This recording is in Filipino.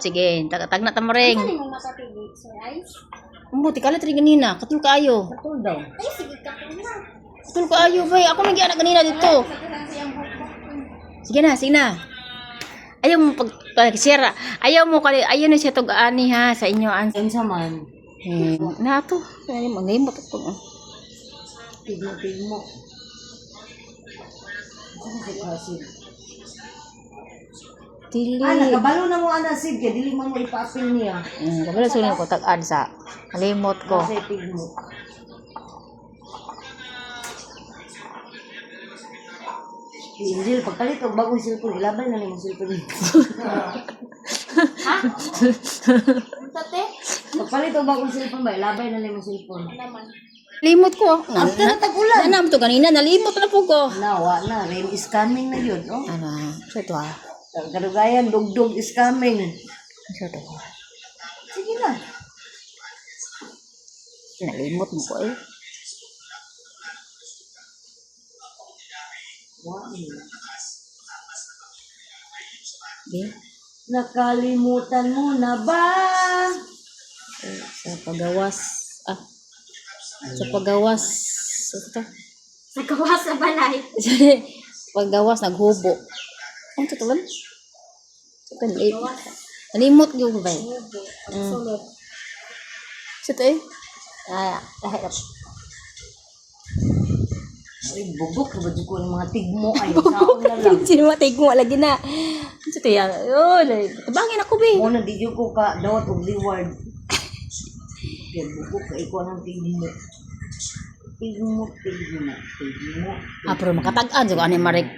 Sige, tag na tamaring. Saan mo makapili? Sir Ice? Umuti ka rin ganina. Katul kaayo. Katul daw. Ay, sige ka po na. Katul kaayo, bay. Ako may gianak ganina dito. Sige na, sige na. Ayaw mo pag-share. Ayaw mo kali. Ayaw na siya tog-ani ha sa inyo. Yan sa man. Na to. Ayaw mo. Ngayon ba ito? Tigmo. Saan si Kasid? Dili. Nakabalo na mo ana Sid. Kaya dili man mo ipa-apil niya. Kabala sunod ko tag-ad sa kalimot ko. Kasi tigmo. Angel, pagpalit og bagong cellphone, ilabay na lang yung cellphone niya. Tate? Pagpalit og bagong cellphone ba, ilabay na lang yung cellphone. Naman. Limot ko. After na tag-ulan. Nanam to kanina. Nalimot na po ko. Nawa na, rain is coming na yun, no? Ano? So ito ha. Kadugayan, dugdug is coming. So ito. Sige na. Nalimot mo ko eh. Wow. Di? Nakalimutan mo na ba? Sa pagawas. Sa pagawas. Ito. Sa kawas sa balay. Paggawas, naghubo. Ano ito ba? Ito, nalimot yung ba? Sulod. So ito eh. Lahit up. Ay, bubok na ba dyan ko ng mga tigmo ay saon na lang. Sino matig mo lagi na. So ito yan. Oh, tabangin ako be. Muna di dyan ko ka dawat og reward. Kaya bubok ka ikaw ng tigmo. Tigmo. Pero makatag-an. So, ano yung maring